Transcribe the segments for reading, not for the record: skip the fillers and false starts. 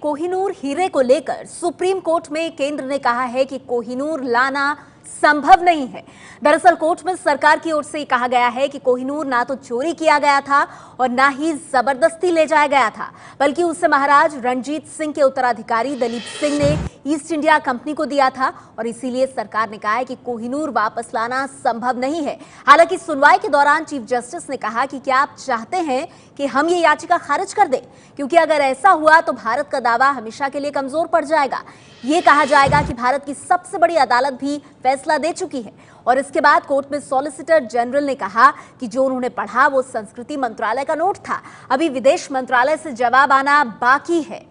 कोहिनूर हीरे को लेकर सुप्रीम कोर्ट में केंद्र ने कहा है कि कोहिनूर लाना संभव नहीं है। दरअसल कोर्ट में सरकार की ओर से कहा गया है कि कोहिनूर ना तो चोरी किया गया था और ना ही जबरदस्ती ले जाया गया था, बल्कि उसे महाराज रणजीत सिंह के उत्तराधिकारी दलीप सिंह ने ईस्ट इंडिया कंपनी को दिया था और इसीलिए सरकार ने कहा है कि कोहिनूर वापस लाना संभव नहीं है। हालांकि सुनवाई के दौरान चीफ जस्टिस ने कहा कि क्या आप चाहते हैं कि हम ये याचिका खारिज कर दें, क्योंकि अगर ऐसा हुआ तो भारत का दावा हमेशा के लिए कमजोर पड़ जाएगा। ये कहा जाएगा कि भारत की सबसे बड़ी अदालत भी फैसला दे चुकी है। और इसके बाद कोर्ट में सॉलिसिटर जनरल ने कहा कि जो उन्होंने पढ़ा वो संस्कृति मंत्रालय का नोट था, अभी विदेश मंत्रालय से जवाब आना बाकी है।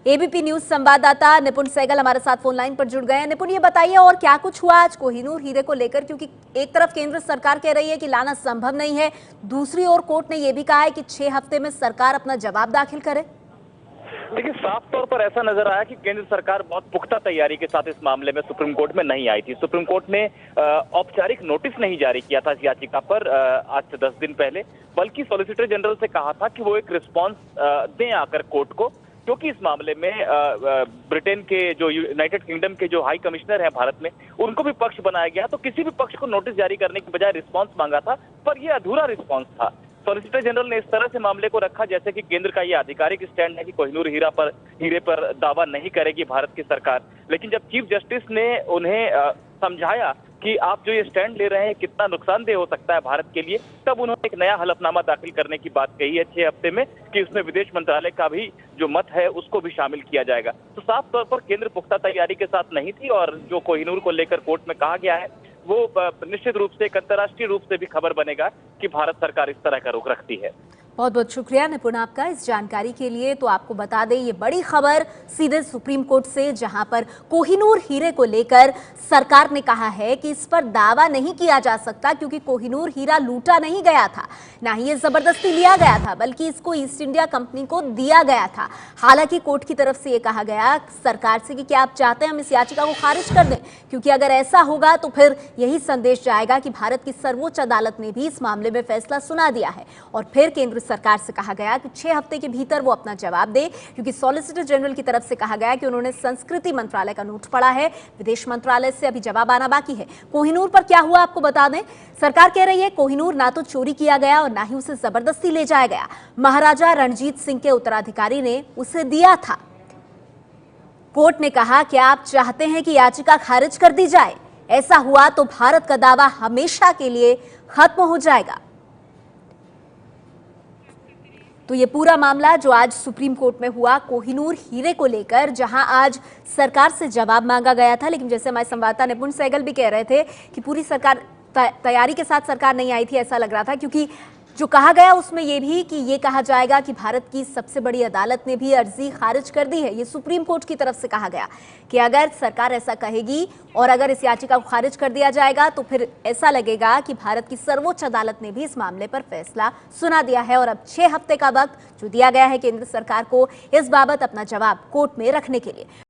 एबीपी न्यूज संवाददाता निपुण सहगल हमारे साथ फोन लाइन पर जुड़ गए हैं। निपुण, ये बताइए और क्या कुछ हुआ आज कोहिनूर हीरे को लेकर, क्योंकि एक तरफ केंद्र सरकार कह रही है कि लाना संभव नहीं है, दूसरी ओर कोर्ट ने यह भी कहा है कि 6 हफ्ते में सरकार अपना जवाब दाखिल करे। देखिए, साफ तौर पर ऐसा नजर आया कि केंद्र सरकार बहुत पुख्ता तैयारी के साथ इस मामले में सुप्रीम कोर्ट में नहीं आई थी। सुप्रीम कोर्ट ने औपचारिक नोटिस नहीं जारी किया था इस याचिका पर आज से 10 दिन पहले, बल्कि सॉलिसिटर जनरल से कहा था कि वो एक रिस्पॉन्स दें आकर कोर्ट को, क्योंकि इस मामले में ब्रिटेन के जो यूनाइटेड किंगडम के जो हाई कमिश्नर हैं भारत में, उनको भी पक्ष बनाया गया। तो किसी भी पक्ष को नोटिस जारी करने की बजाय रिस्पॉन्स मांगा था, पर यह अधूरा रिस्पॉन्स था। सॉलिसिटर जनरल ने इस तरह से मामले को रखा जैसे कि केंद्र का यह आधिकारिक स्टैंड है कि कोहिनूर हीरे पर दावा नहीं करेगी भारत की सरकार। लेकिन जब चीफ जस्टिस ने उन्हें समझाया कि आप जो ये स्टैंड ले रहे हैं कितना नुकसानदेह हो सकता है भारत के लिए, तब उन्होंने एक नया हलफनामा दाखिल करने की बात कही है 6 हफ्ते में, कि उसमें विदेश मंत्रालय का भी जो मत है उसको भी शामिल किया जाएगा। तो साफ तौर पर केंद्र पुख्ता तैयारी के साथ नहीं थी और जो कोहिनूर को लेकर कोर्ट में कहा गया है वो निश्चित रूप से एक अंतर्राष्ट्रीय रूप से भी खबर बनेगा कि भारत सरकार इस तरह का रुख रखती है। बहुत बहुत शुक्रिया निपुण आपका इस जानकारी के लिए। तो आपको बता दें, ये बड़ी खबर सीधे सुप्रीम कोर्ट से, जहां पर कोहिनूर हीरे को लेकर सरकार ने कहा है कि इस पर दावा नहीं किया जा सकता, क्योंकि कोहिनूर हीरा लूटा नहीं गया था, ना ही ये जबरदस्ती लिया गया था, बल्कि इसको ईस्ट इंडिया कंपनी को दिया गया था। हालांकि कोर्ट की तरफ से ये कहा गया सरकार से कि क्या आप चाहते हैं हम इस याचिका को खारिज कर दें, क्योंकि अगर ऐसा होगा तो फिर यही संदेश जाएगा कि भारत की सर्वोच्च अदालत ने भी इस मामले में फैसला सुना दिया है। और फिर केंद्र सरकार से कहा गया कि 6 हफ्ते के भीतर वो अपना जवाब दे, क्योंकि सॉलिसिटर जनरल की तरफ से कहा गया कि उन्होंने संस्कृति मंत्रालय का नोट पढ़ा है, विदेश मंत्रालय से अभी जवाब आना बाकी है। कोहिनूर पर क्या हुआ आपको बता दें, सरकार कह रही है कोहिनूर ना तो चोरी किया गया और ना ही उसे जबरदस्ती ले जाया गया, महाराजा रणजीत सिंह के उत्तराधिकारी ने उसे दिया था। कोर्ट ने कहा कि आप चाहते हैं कि याचिका खारिज कर दी जाए, ऐसा हुआ तो भारत का दावा हमेशा के लिए खत्म हो जाएगा। तो ये पूरा मामला जो आज सुप्रीम कोर्ट में हुआ कोहिनूर हीरे को लेकर, जहां आज सरकार से जवाब मांगा गया था, लेकिन जैसे हमारे संवाददाता निपुण सहगल भी कह रहे थे कि पूरी सरकार तैयारी के साथ सरकार नहीं आई थी, ऐसा लग रहा था, क्योंकि जो कहा गया उसमें यह भी कि ये कहा जाएगा कि भारत की सबसे बड़ी अदालत ने भी अर्जी खारिज कर दी है। ये सुप्रीम कोर्ट की तरफ से कहा गया कि अगर सरकार ऐसा कहेगी और अगर इस याचिका को खारिज कर दिया जाएगा तो फिर ऐसा लगेगा कि भारत की सर्वोच्च अदालत ने भी इस मामले पर फैसला सुना दिया है। और अब 6 हफ्ते का वक्त जो दिया गया है केंद्र सरकार को इस बाबत अपना जवाब कोर्ट में रखने के लिए।